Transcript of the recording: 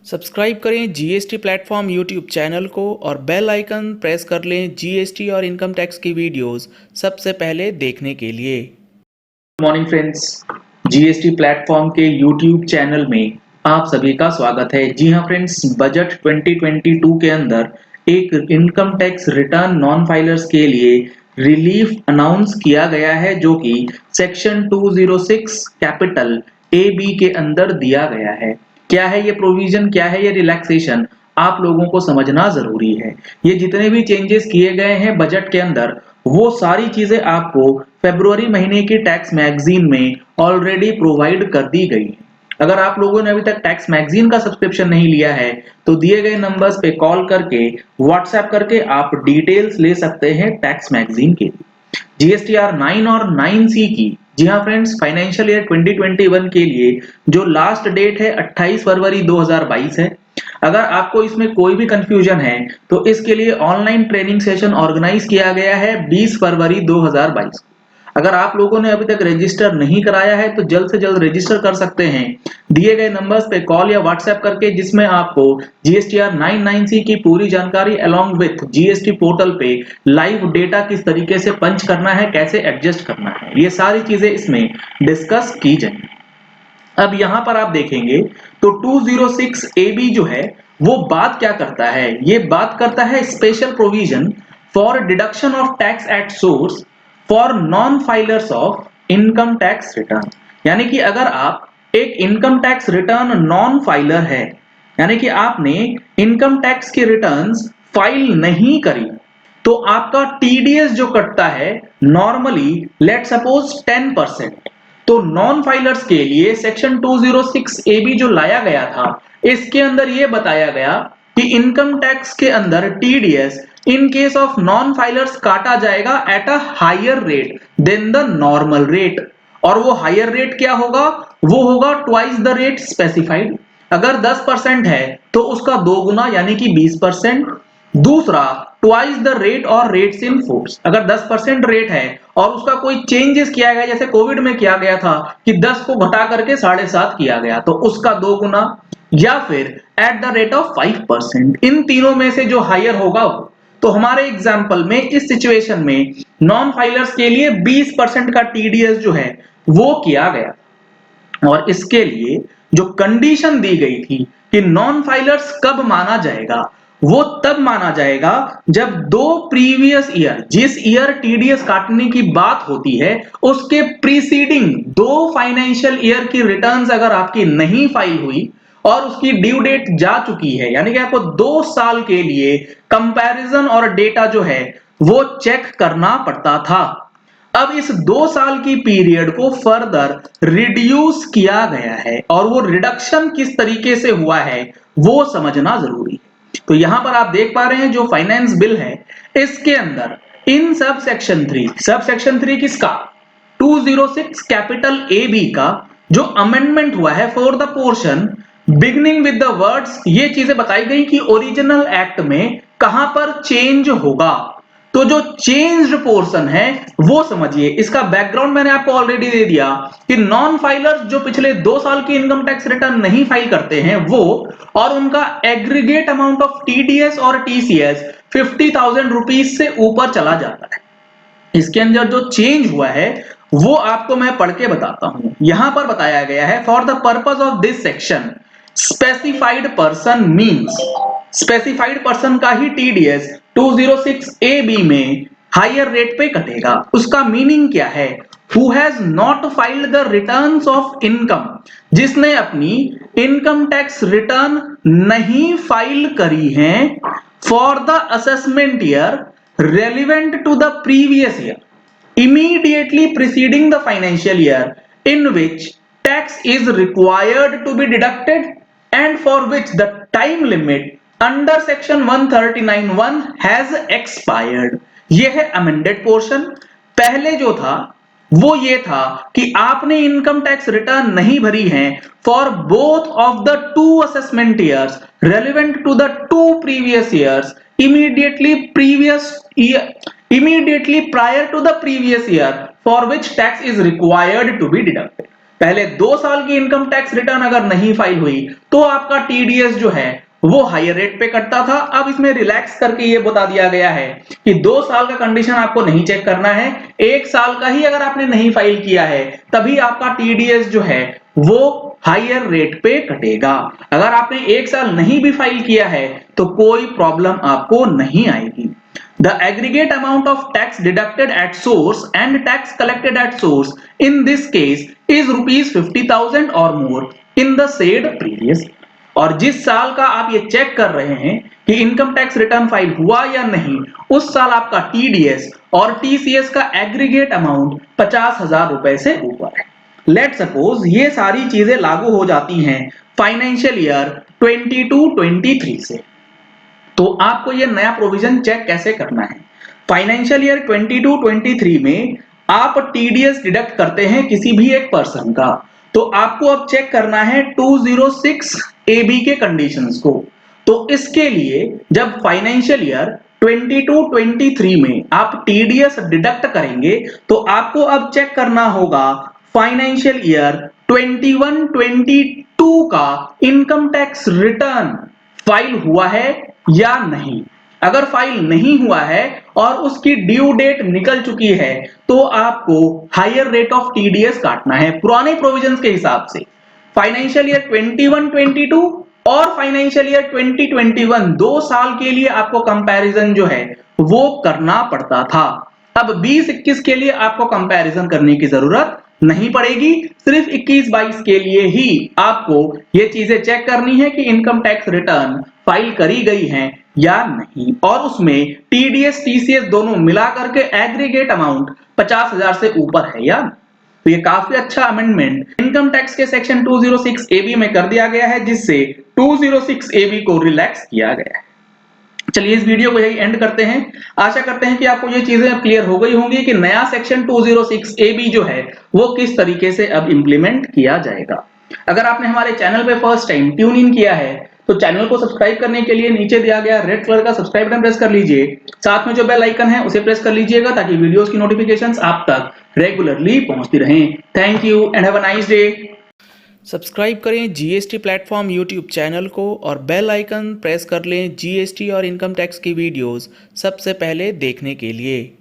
Subscribe करें GST platform YouTube channel को और बेल आइकन प्रेस कर लें जीएसटी और इनकम टैक्स की वीडियोस सबसे पहले देखने के लिए। Good morning friends, GST platform के यूट्यूब चैनल में आप सभी का स्वागत है। जी हाँ फ्रेंड्स, बजट 2022 के अंदर एक income tax return non filers के लिए रिलीफ अनाउंस किया गया है, जो कि सेक्शन 206 कैपिटल ए बी के अंदर दिया गया है। क्या है ये प्रोविजन, क्या है ये रिलैक्सेशन, आप लोगों को समझना जरूरी है। ये जितने भी चेंजेस किए गए हैं बजट के अंदर, वो सारी चीजें आपको फरवरी महीने की टैक्स मैगजीन में ऑलरेडी प्रोवाइड कर दी गई है। अगर आप लोगों ने अभी तक टैक्स मैगजीन का सब्सक्रिप्शन नहीं लिया है तो दिए गए नंबर्स पे कॉल करके, व्हाट्सएप करके आप डिटेल्स ले सकते हैं टैक्स मैगजीन के लिए। जीएसटीआर 9 और 9C की, जी हाँ फ्रेंड्स, फाइनेंशियल ईयर 2021 के लिए जो लास्ट डेट है 28 फरवरी 2022 है। अगर आपको इसमें कोई भी कंफ्यूजन है तो इसके लिए ऑनलाइन ट्रेनिंग सेशन ऑर्गेनाइज किया गया है 20 फरवरी 2022। अगर आप लोगों ने अभी तक रजिस्टर नहीं कराया है तो जल्द से जल्द रजिस्टर कर सकते हैं दिए गए नंबर्स पे कॉल या व्हाट्सएप करके, जिसमें आपको जीएसटीआर 99C की पूरी जानकारी अलोंग विथ जीएसटी पोर्टल पे लाइव डेटा किस तरीके से पंच करना है, कैसे एडजस्ट करना है, ये सारी चीजें इसमें डिस्कस की जाएंगी। अब यहां पर आप देखेंगे तो 206 AB जो है वो बात क्या करता है, ये बात करता है special provision for deduction of tax at source for non filers of income tax return. यानी कि अगर आप एक income tax return non filer है, यानी कि आपने इनकम टैक्स की रिटर्न्स फाइल नहीं करी, तो आपका टीडीएस जो कटता है नॉर्मली लेट सपोज 10%। तो नॉन फाइलर्स के लिए सेक्शन 206 AB जो लाया गया था, इसके अंदर यह बताया गया कि इनकम टैक्स के अंदर TDS in case of non filers काटा जाएगा at a higher rate than the normal rate. और वो हायर रेट क्या होगा, वो होगा ट्वाइस द रेट स्पेसिफाइड। अगर 10% है तो उसका दो गुना यानी कि 20%। दूसरा, ट्वाइस द रेट और रेट्स इन फोर्स। अगर 10% रेट है और उसका कोई चेंजेस किया गया, जैसे कोविड में किया गया था कि 10 को घटा करके 7.5 किया गया, तो उसका दो गुना, या फिर एट द रेट ऑफ 5%। इन तीनों में से जो हायर होगा, तो हमारे एग्जाम्पल में इस सिचुएशन में नॉन फाइलर्स के लिए 20% का टीडीएस जो है वो किया गया। और इसके लिए जो कंडीशन दी गई थी कि नॉन फाइलर्स कब माना जाएगा, वो तब माना जाएगा जब दो प्रीवियस ईयर, जिस ईयर टीडीएस काटने की बात होती है उसके प्रीसीडिंग दो फाइनेंशियल ईयर की रिटर्न्स अगर आपकी नहीं फाइल हुई और उसकी ड्यू डेट जा चुकी है, यानी कि आपको 2 साल के लिए कंपैरिजन और डेटा जो है वो चेक करना पड़ता था। अब इस 2 साल की पीरियड को फर्दर रिड्यूस किया गया है, और वो रिडक्शन किस तरीके से हुआ है वो समझना जरूरी है। तो यहां पर आप देख पा रहे हैं जो फाइनेंस बिल है, इसके अंदर इन सब सेक्शन 3 किसका, 206 कैपिटल ए बी का जो अमेंडमेंट हुआ है for the portion beginning with the words, ये चीजें बताई गई कि ओरिजिनल एक्ट में कहां पर चेंज होगा। तो जो चेंज्ड पोर्शन है वो समझिए। इसका बैकग्राउंड मैंने आपको ऑलरेडी दे दिया कि नॉन फाइलर्स जो पिछले 2 साल की इनकम टैक्स रिटर्न नहीं फाइल करते हैं वो, और उनका एग्रीगेट अमाउंट ऑफ टीडीएस और टीसीएस 50,000 रुपीज से ऊपर चला जाता है। इसके अंदर जो चेंज हुआ है वो आपको मैं पढ़ के बताता हूं। यहां पर बताया गया है for the purpose of this section specified person means, specified person का ही टीडीएस 206 ए बी में हायर रेट पे कटेगा। उसका मीनिंग क्या है, who has not filed the returns of income, जिसने अपनी इनकम टैक्स रिटर्न नहीं फाइल करी है for the assessment year relevant to the previous year immediately preceding the financial year in which tax is required to be deducted and for which the time limit under section 139(1) has expired। यह है amended portion। पहले जो था वो ये था कि आपने इनकम टैक्स रिटर्न नहीं भरी है for both of the two assessment years relevant to the two previous years immediately prior to the previous year for which tax is required to be deducted। पहले 2 साल की इनकम टैक्स रिटर्न अगर नहीं file हुई तो आपका TDS जो है वो हायर रेट पे कटता था। अब इसमें रिलैक्स करके ये बता दिया गया है कि 2 साल का कंडीशन आपको नहीं चेक करना है, 1 साल का ही अगर आपने नहीं फाइल किया है तभी आपका टीडीएस जो है वो हायर रेट पे कटेगा। अगर आपने 1 साल नहीं भी फाइल किया है तो कोई प्रॉब्लम आपको नहीं आएगी। The aggregate amount of tax deducted at source and tax collected at source in this case is rupees 50,000 or more in the said previous year। और जिस साल का आप ये चेक कर रहे हैं कि इनकम टैक्स रिटर्न फाइल हुआ या नहीं, उस साल आपका टीडीएस और टीसीएस का एग्रीगेट अमाउंट 50,000 रुपए से ऊपर है। लेट सपोज ये सारी चीजें लागू हो जाती हैं फाइनेंशियल ईयर 22-23 से, तो आपको ये नया प्रोविजन चेक कैसे करना है। फाइनेंशियल ईयर 22-23 में आप टीडीएस डिडक्ट करते हैं किसी भी एक पर्सन का, तो आपको अब चेक करना है 206 AB के कंडीशंस को। तो इसके लिए जब फाइनेंशियल ईयर 22-23 में आप टीडीएस डिडक्ट करेंगे तो आपको अब चेक करना होगा फाइनेंशियल ईयर 21-22 का इनकम टैक्स रिटर्न फाइल हुआ है या नहीं। अगर फाइल नहीं हुआ है और उसकी ड्यू डेट निकल चुकी है तो आपको हायर रेट ऑफ टीडीएस काटना है पुराने प्रोविजंस के हिसाब से। फाइनेंशियल ईयर 21-22 और फाइनेंशियल ईयर 2021 2 साल के लिए आपको कंपैरिजन जो है वो करना पड़ता था। अब 20-21 के लिए आपको कंपैरिजन करने की जरूरत नहीं पड़ेगी, सिर्फ 21-22 के लिए ही आपको ये चीजें चेक करनी है कि इनकम टैक्स रिटर्न फाइल करी गई हैं या नहीं, और उसमें टीडीएस टीसीएस दोनों मिला करके एग्रीगेट अमाउंट 50,000 से ऊपर है या। तो ये काफी अच्छा अमेंडमेंट इनकम टैक्स के सेक्शन 206 AB में कर दिया गया है, जिससे 206 AB को रिलैक्स किया गया है। चलिए इस वीडियो को यही एंड करते हैं। आशा करते हैं कि आपको ये चीजें क्लियर हो गई होंगी कि नया सेक्शन 206 AB जो है वो किस तरीके से अब इंप्लीमेंट किया जाएगा। अगर आपने हमारे चैनल पे फर्स्ट टाइम ट्यून इन किया है तो चैनल को सब्सक्राइब करने के लिए नीचे दिया गया रेड कलर का सब्सक्राइब बटन प्रेस कर लीजिए, साथ में जो बेल आइकन है उसे प्रेस कर लीजिएगा ताकि वीडियोस की नोटिफिकेशंस आप तक रेगुलरली पहुंचती रहें। Thank you and have a nice day. Subscribe करें जीएसटी प्लेटफॉर्म यूट्यूब चैनल को और बेल आइकन प्रेस कर लें जीएसटी और इनकम टैक्स की वीडियोस सबसे पहले देखने के लिए।